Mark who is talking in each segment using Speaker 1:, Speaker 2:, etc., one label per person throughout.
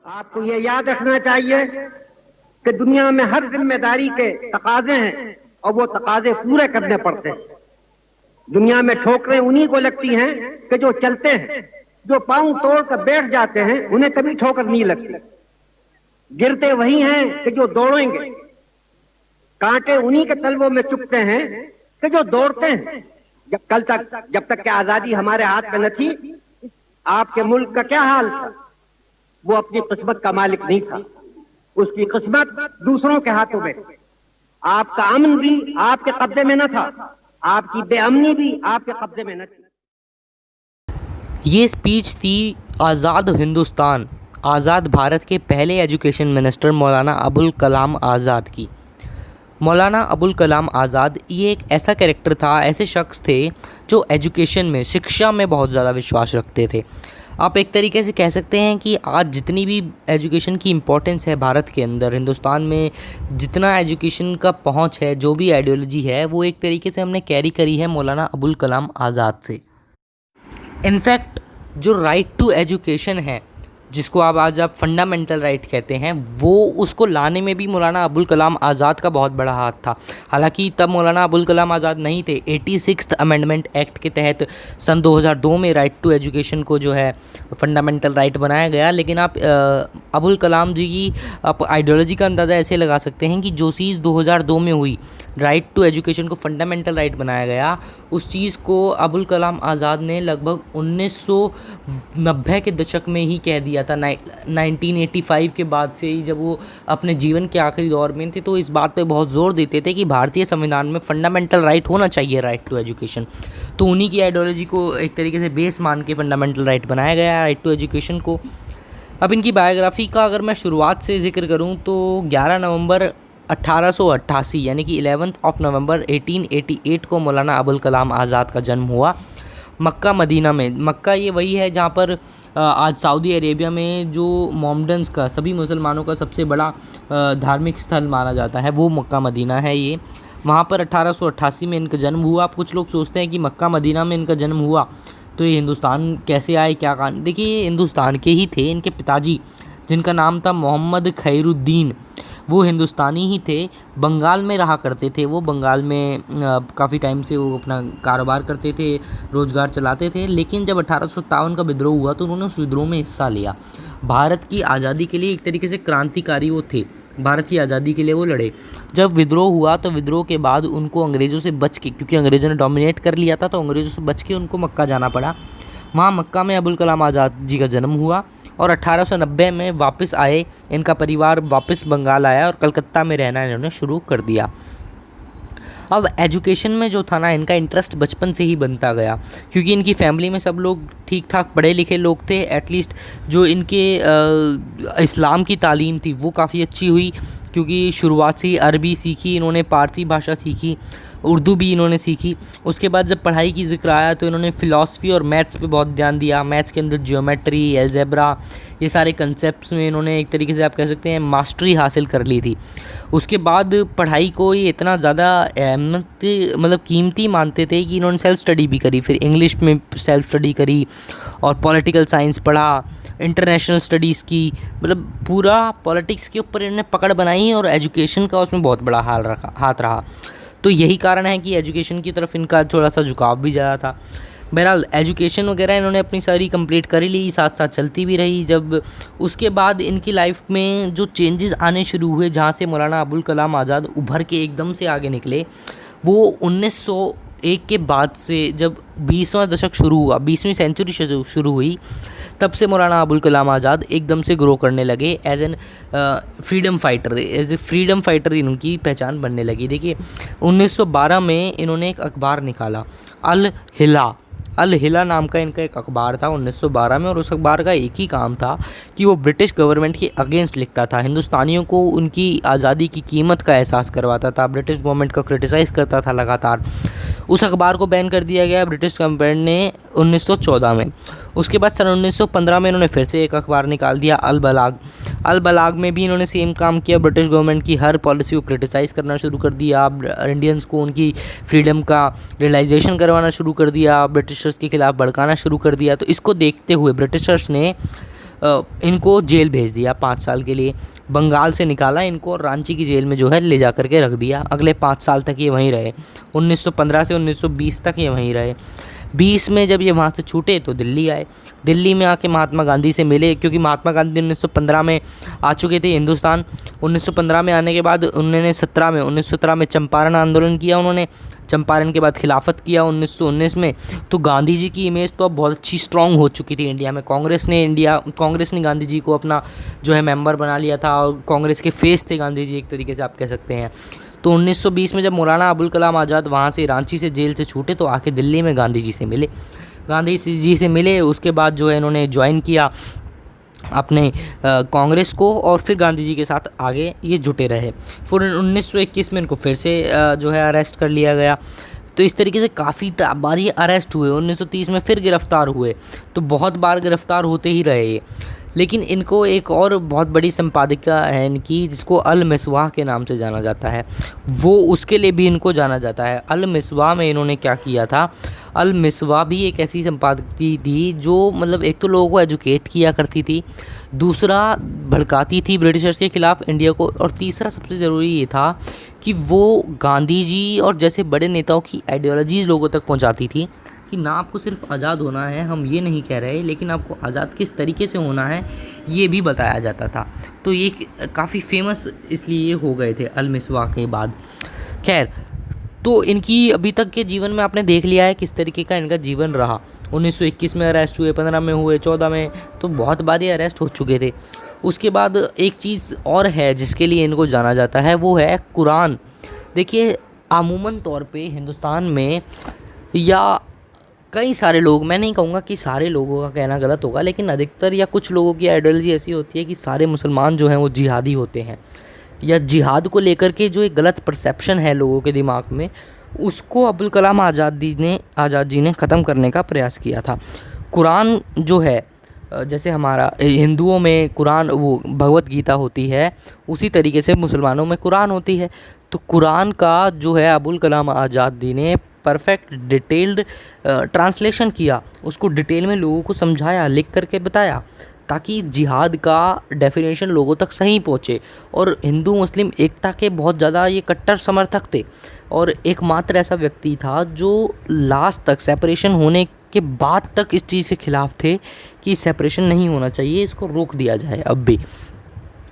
Speaker 1: आपको ये याद रखना चाहिए कि दुनिया में हर जिम्मेदारी के तकाजे हैं और वो तकाजे पूरे करने पड़ते हैं। दुनिया में ठोकरें उन्हीं को लगती हैं कि जो चलते हैं। जो पांव तोड़कर बैठ जाते हैं उन्हें कभी ठोकर नहीं लगती। गिरते वही हैं कि जो दौड़ेंगे। कांटे उन्हीं के तलवों में चुभते हैं कि जो दौड़ते हैं। जब तक कि आजादी हमारे हाथ में न थी, आपके मुल्क का क्या हाल था? वो अपनी किस्मत का मालिक नहीं था, उसकी किस्मत दूसरों के हाथों में। आपका अमन भी आपके कब्जे में न था, आपकी बेअमनी भी आपके कब्जे में न थी।
Speaker 2: ये स्पीच थी आज़ाद हिंदुस्तान, आज़ाद भारत के पहले एजुकेशन मिनिस्टर मौलाना अबुल कलाम आज़ाद की। मौलाना अबुल कलाम आज़ाद ये एक ऐसा कैरेक्टर था, ऐसे शख्स थे जो एजुकेशन में, शिक्षा में बहुत ज़्यादा विश्वास रखते थे। आप एक तरीके से कह सकते हैं कि आज जितनी भी एजुकेशन की इम्पोर्टेंस है भारत के अंदर, हिंदुस्तान में जितना एजुकेशन का पहुंच है, जो भी आइडियोलॉजी है, वो एक तरीके से हमने कैरी करी है मौलाना अबुल कलाम आज़ाद से। इनफैक्ट जो राइट टू एजुकेशन है, जिसको आज आप फंडामेंटल राइट कहते हैं, वो उसको लाने में भी मौलाना अबुल कलाम आज़ाद का बहुत बड़ा हाथ था। हालांकि तब मौलाना अबुल कलाम आज़ाद नहीं थे। 86th अमेंडमेंट एक्ट के तहत सन 2002 में राइट टू एजुकेशन को जो है फंडामेंटल राइट बनाया गया। लेकिन आप अबुल कलाम जी की आप आइडियोलॉजी का अंदाज़ा ऐसे लगा सकते हैं कि जो चीज़ 2002 में हुई, राइट टू एजुकेशन को फंडामेंटल राइट बनाया गया, उस चीज़ को अबुल कलाम आज़ाद ने लगभग 1990 के दशक में ही कह दिया था। 1985 के बाद से ही, जब वो अपने जीवन के आखिरी दौर में थे, तो इस बात पे बहुत ज़ोर देते थे कि भारतीय संविधान में फंडामेंटल राइट होना चाहिए, राइट टू एजुकेशन। तो उन्हीं की आइडियोलॉजी को एक तरीके से बेस मान के फंडामेंटल राइट बनाया गया, राइट टू एजुकेशन को। अब इनकी बायोग्राफी का अगर मैं शुरुआत से जिक्र करूँ तो 11 नवंबर 1888 यानी कि 11 नवंबर 1888 को मौलाना अबुल कलाम आज़ाद का जन्म हुआ मक्का मदीना में। मक्का ये वही है जहाँ पर आज सऊदी अरेबिया में जो मोमडन्स का, सभी मुसलमानों का सबसे बड़ा धार्मिक स्थल माना जाता है, वो मक्का मदीना है। ये वहाँ पर 1888 में इनका जन्म हुआ। अब कुछ लोग सोचते हैं कि मक्का मदीना में इनका जन्म हुआ तो ये हिंदुस्तान कैसे आए, क्या कहानी। देखिए, ये हिंदुस्तान के ही थे। इनके पिताजी, जिनका नाम था मोहम्मद खैरुद्दीन, वो हिंदुस्तानी ही थे, बंगाल में रहा करते थे। वो बंगाल में काफ़ी टाइम से वो अपना कारोबार करते थे, रोज़गार चलाते थे। लेकिन जब 1857 का विद्रोह हुआ तो उन्होंने उस विद्रोह में हिस्सा लिया। भारत की आज़ादी के लिए एक तरीके से क्रांतिकारी वो थे, भारत की आज़ादी के लिए वो लड़े। जब विद्रोह हुआ तो विद्रोह के बाद उनको अंग्रेज़ों से बच के, क्योंकि अंग्रेज़ों ने डोमिनेट कर लिया था, तो अंग्रेज़ों से बच के उनको मक्का जाना पड़ा। वहाँ मक्का में अबुल कलाम आज़ाद जी का जन्म हुआ और 1890 में वापस आए। इनका परिवार वापस बंगाल आया और कलकत्ता में रहना इन्होंने शुरू कर दिया। अब एजुकेशन में जो था ना, इनका इंटरेस्ट बचपन से ही बनता गया, क्योंकि इनकी फैमिली में सब लोग ठीक ठाक पढ़े लिखे लोग थे। एटलीस्ट जो इनके इस्लाम की तालीम थी वो काफ़ी अच्छी हुई, क्योंकि शुरुआत से ही अरबी सीखी इन्होंने, पारसी भाषा सीखी, उर्दू भी इन्होंने सीखी। उसके बाद जब पढ़ाई की जिक्र आया तो इन्होंने फ़िलासफ़ी और मैथ्स पे बहुत ध्यान दिया। मैथ्स के अंदर ज्योमेट्री, अलजेब्रा, ये सारे कंसेप्ट्स में इन्होंने एक तरीके से आप कह सकते हैं मास्टरी हासिल कर ली थी। उसके बाद पढ़ाई को ये इतना ज़्यादा मतलब कीमती मानते थे कि इन्होंने सेल्फ़ स्टडी भी करी, फिर इंग्लिश में सेल्फ़ स्टडी करी और पॉलिटिकल साइंस पढ़ा, इंटरनेशनल स्टडीज़ की, मतलब पूरा पॉलिटिक्स के ऊपर इन्होंने पकड़ बनाई और एजुकेशन का उसमें बहुत बड़ा हाथ रहा। तो यही कारण है कि एजुकेशन की तरफ इनका थोड़ा सा झुकाव भी ज़्यादा था। बहरहाल एजुकेशन वगैरह इन्होंने अपनी सारी कंप्लीट कर ही ली, साथ साथ चलती भी रही। जब उसके बाद इनकी लाइफ में जो चेंजेस आने शुरू हुए, जहाँ से मौलाना अबुल कलाम आज़ाद उभर के एकदम से आगे निकले, वो 1901 के बाद से जब 20वां दशक शुरू हुआ, 20वीं सेंचुरी शुरू हुई, तब से मौलाना अबुल कलाम आज़ाद एकदम से ग्रो करने लगे as an freedom fighter. As a freedom fighter इनकी पहचान बनने लगी। देखिए, 1912 में इन्होंने एक अखबार निकाला, अल हिला नाम का इनका एक अखबार था 1912 में, और उस अखबार का एक ही काम था कि वो ब्रिटिश गवर्नमेंट के अगेंस्ट लिखता था, हिंदुस्तानियों को उनकी आज़ादी की कीमत का एहसास करवाता था, ब्रिटिश गवर्नमेंट को क्रिटिसाइज़ करता था लगातार। उस अखबार को बैन कर दिया गया ब्रिटिश गवर्नमेंट ने 1914 में। उसके बाद सन 1915 में इन्होंने फिर से एक अखबार निकाल दिया, अल बलाग में भी इन्होंने सेम काम किया, ब्रिटिश गवर्नमेंट की हर पॉलिसी को क्रिटिसाइज़ करना शुरू कर दिया, इंडियंस को उनकी फ्रीडम का रियलाइजेशन करवाना शुरू कर दिया, ब्रिटिशर्स के खिलाफ भड़काना शुरू कर दिया। तो इसको देखते हुए ब्रिटिशर्स ने इनको जेल भेज दिया 5 साल के लिए। बंगाल से निकाला इनको और रांची की जेल में जो है ले जा कर के रख दिया। अगले 5 साल तक ये वहीं रहे। 1915 से 1920 तक ये वहीं रहे। 20 में जब ये वहाँ से छूटे तो दिल्ली आए। दिल्ली में आके महात्मा गांधी से मिले, क्योंकि महात्मा गांधी 1915 में आ चुके थे हिंदुस्तान। 1915 में आने के बाद उन्होंने 1917 में चंपारण आंदोलन किया। उन्होंने चंपारण के बाद खिलाफत किया 1919 में। तो गांधी जी की इमेज तो अब बहुत अच्छी स्ट्रॉन्ग हो चुकी थी इंडिया में। कांग्रेस ने गांधी जी को अपना जो है मेंबर बना लिया था और कांग्रेस के फेस थे गांधी जी, एक तरीके से आप कह सकते हैं। तो 1920 में जब मौलाना अबुल कलाम आज़ाद वहाँ से रांची से जेल से छूटे तो आके दिल्ली में गांधी जी से मिले। उसके बाद जो है इन्होंने ज्वाइन किया अपने कांग्रेस को और फिर गांधी जी के साथ आगे ये जुटे रहे। फिर 1921 में इनको फिर से जो है अरेस्ट कर लिया गया। तो इस तरीके से काफ़ी बार ये अरेस्ट हुए। 1930 में फिर गिरफ़्तार हुए। तो बहुत बार गिरफ़्तार होते ही रहे ये। लेकिन इनको एक और बहुत बड़ी संपादिका है इनकी, जिसको अल मिसवाह के नाम से जाना जाता है, वो उसके लिए भी इनको जाना जाता है। अल मिसवाह में इन्होंने क्या किया था, अल मिसवाह भी एक ऐसी संपादकी थी जो मतलब एक तो लोगों को एजुकेट किया करती थी, दूसरा भड़काती थी ब्रिटिशर्स के ख़िलाफ़ इंडिया को, और तीसरा सबसे ज़रूरी ये था कि वो गांधी जी और जैसे बड़े नेताओं की आइडियोलॉजीज़ लोगों तक पहुंचाती थी कि ना आपको सिर्फ आज़ाद होना है, हम ये नहीं कह रहे, लेकिन आपको आज़ाद किस तरीके से होना है ये भी बताया जाता था। तो ये काफ़ी फेमस इसलिए हो गए थे अल मिसवाह के बाद। खैर, तो इनकी अभी तक के जीवन में आपने देख लिया है किस तरीके का इनका जीवन रहा। 1921 में अरेस्ट हुए, 15 में हुए, 14 में, तो बहुत बार ये अरेस्ट हो चुके थे। उसके बाद एक चीज़ और है जिसके लिए इनको जाना जाता है, वो है कुरान। देखिए, अमूमन तौर पे हिंदुस्तान में या कई सारे लोग, मैं नहीं कहूँगा कि सारे लोगों का कहना गलत होगा, लेकिन अधिकतर या कुछ लोगों की आइडियोलॉजी ऐसी होती है कि सारे मुसलमान जो हैं वो जिहादी होते हैं, या जिहाद को लेकर के जो एक गलत परसेप्शन है लोगों के दिमाग में, उसको अबुल कलाम आज़ाद जी ने ख़त्म करने का प्रयास किया था। कुरान जो है, जैसे हमारा हिंदुओं में कुरान वो भगवत गीता होती है, उसी तरीके से मुसलमानों में कुरान होती है। तो कुरान का जो है अबुल कलाम आज़ाद जी ने परफेक्ट डिटेल्ड ट्रांसलेशन किया, उसको डिटेल में लोगों को समझाया, लिख करके बताया, ताकि जिहाद का डेफिनेशन लोगों तक सही पहुँचे। और हिंदू मुस्लिम एकता के बहुत ज़्यादा ये कट्टर समर्थक थे, और एकमात्र ऐसा व्यक्ति था जो लास्ट तक सेपरेशन होने के बाद तक इस चीज़ के खिलाफ थे कि सेपरेशन नहीं होना चाहिए, इसको रोक दिया जाए अब भी।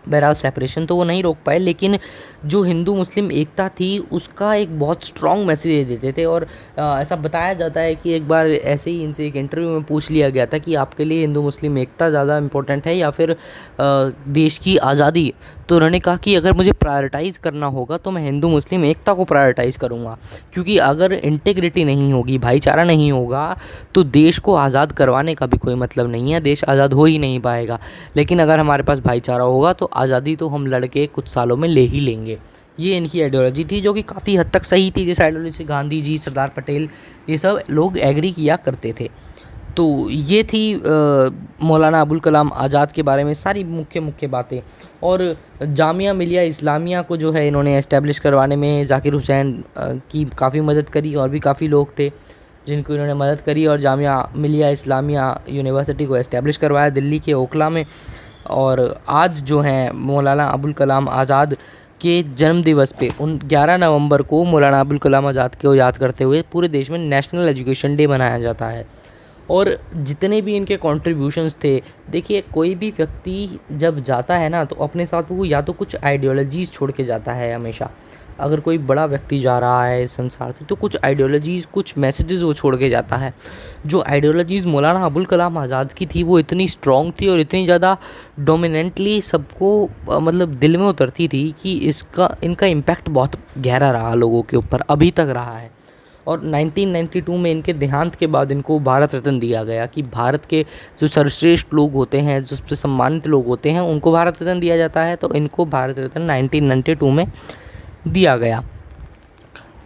Speaker 2: बहरहाल सेपरेशन तो वो नहीं रोक पाए, लेकिन जो हिंदू मुस्लिम एकता थी उसका एक बहुत स्ट्रॉन्ग मैसेज देते थे। और ऐसा बताया जाता है कि एक बार ऐसे ही इनसे एक इंटरव्यू में पूछ लिया गया था कि आपके लिए हिंदू मुस्लिम एकता ज़्यादा इम्पोर्टेंट है या फिर देश की आज़ादी। तो उन्होंने कहा कि अगर मुझे प्रायोरिटाइज़ करना होगा तो मैं हिंदू मुस्लिम एकता को प्रायोरिटाइज़ करूँगा, क्योंकि अगर इंटीग्रिटी नहीं होगी, भाईचारा नहीं होगा, तो देश को आज़ाद करवाने का भी कोई मतलब नहीं है, देश आज़ाद हो ही नहीं पाएगा। लेकिन अगर हमारे पास भाईचारा होगा तो आज़ादी तो हम लड़के कुछ सालों में ले ही लेंगे। ये इनकी आइडियोलॉजी थी, जो कि काफ़ी हद तक सही थी। जिस आइडियोलॉजी से गांधी जी, सरदार पटेल, ये सब लोग एग्री किया करते थे। तो ये थी मौलाना अबुल कलाम आज़ाद के बारे में सारी मुख्य बातें। और जामिया मिलिया इस्लामिया को जो है इन्होंने इस्टेब्लिश करवाने में ज़ाकिर हुसैन की काफ़ी मदद करी, और भी काफ़ी लोग थे जिनको इन्होंने मदद करी, और जामिया मिलिया इस्लामिया यूनिवर्सिटी को इस्टेब्लिश करवाया दिल्ली के ओखला में। और आज जो है मौलाना अबुल कलाम आज़ाद के जन्म दिवस पे 11 नवंबर को मौलाना अबुल कलाम आज़ाद को याद करते हुए पूरे देश में नेशनल एजुकेशन डे मनाया जाता है। और जितने भी इनके कंट्रीब्यूशंस थे, देखिए कोई भी व्यक्ति जब जाता है ना तो अपने साथ वो या तो कुछ आइडियोलॉजीज़ छोड़ के जाता है हमेशा। अगर कोई बड़ा व्यक्ति जा रहा है इस संसार से तो कुछ आइडियोलॉजीज़, कुछ मैसेजेस वो छोड़ के जाता है। जो आइडियोलॉजीज़ मौलाना अबुल कलाम आज़ाद की थी वो इतनी स्ट्रॉन्ग थी और इतनी ज़्यादा डोमिनेंटली सबको मतलब दिल में उतरती थी कि इनका इम्पैक्ट बहुत गहरा रहा लोगों के ऊपर, अभी तक रहा है। और 1992 में इनके देहांत के बाद इनको भारत रत्न दिया गया कि भारत के जो सर्वश्रेष्ठ लोग होते हैं, जो सबसे सम्मानित लोग होते हैं, उनको भारत रत्न दिया जाता है। तो इनको भारत रत्न 1992 में दिया गया।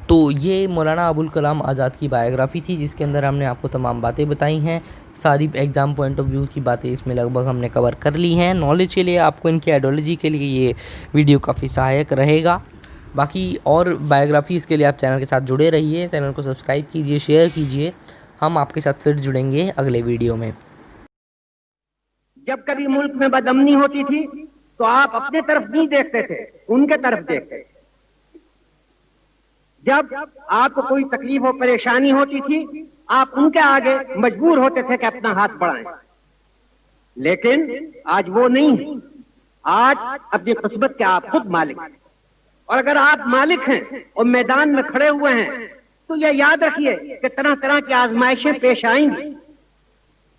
Speaker 2: तो ये मौलाना अबुल कलाम आज़ाद की बायोग्राफ़ी थी, जिसके अंदर हमने आपको तमाम बातें बताई हैं। सारी एग्ज़ाम पॉइंट ऑफ व्यू की बातें इसमें लगभग हमने कवर कर ली हैं। नॉलेज के लिए, आपको इनकी आइडियोलॉजी के लिए ये वीडियो काफ़ी सहायक रहेगा। बाकी और बायोग्राफीज़ के लिए आप चैनल के साथ जुड़े रहिए, चैनल को सब्सक्राइब कीजिए, शेयर कीजिए। हम आपके साथ फिर जुड़ेंगे अगले वीडियो में।
Speaker 1: जब कभी मुल्क में बदअमनी होती थी तो आप अपने तरफ नहीं देखते थे, उनके तरफ देखते थे। जब आपको कोई तकलीफ और परेशानी होती थी आप उनके आगे मजबूर होते थे कि अपना हाथ बढ़ाएं। लेकिन आज वो नहीं, आज अपनी किस्मत के आप खुद मालिक हैं। और अगर आप मालिक हैं और मैदान में खड़े हुए हैं तो यह याद रखिए कि तरह तरह की आजमाइशें पेश आएंगी।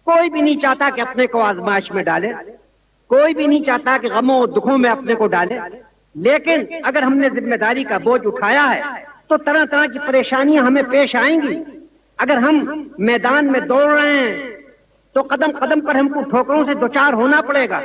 Speaker 1: कोई भी नहीं चाहता कि अपने को आजमाइश में डाले, कोई भी नहीं चाहता कि गमों और दुखों में अपने को डाले। लेकिन अगर हमने जिम्मेदारी का बोझ उठाया है तो तरह तरह की परेशानियां हमें पेश आएंगी। अगर हम मैदान में दौड़ रहे हैं तो कदम कदम पर हमको ठोकरों से दो चार होना पड़ेगा।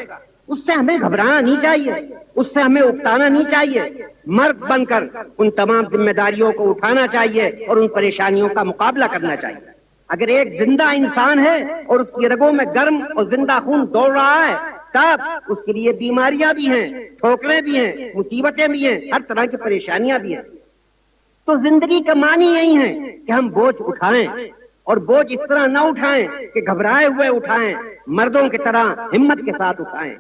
Speaker 1: उससे हमें घबराना नहीं चाहिए, उससे हमें उकताना नहीं चाहिए। मर्द बनकर उन तमाम जिम्मेदारियों को उठाना चाहिए और उन परेशानियों का मुकाबला करना चाहिए। अगर एक जिंदा इंसान है और उसकी रगों में गर्म और जिंदा खून दौड़ रहा है तब उसके लिए बीमारियां भी हैं, ठोकरें भी हैं, मुसीबतें भी हैं, हर तरह की परेशानियां भी हैं। तो जिंदगी का मानी यही है कि हम बोझ उठाएं और बोझ इस तरह ना उठाएं कि घबराए हुए उठाएं, मर्दों की तरह हिम्मत के साथ उठाएं।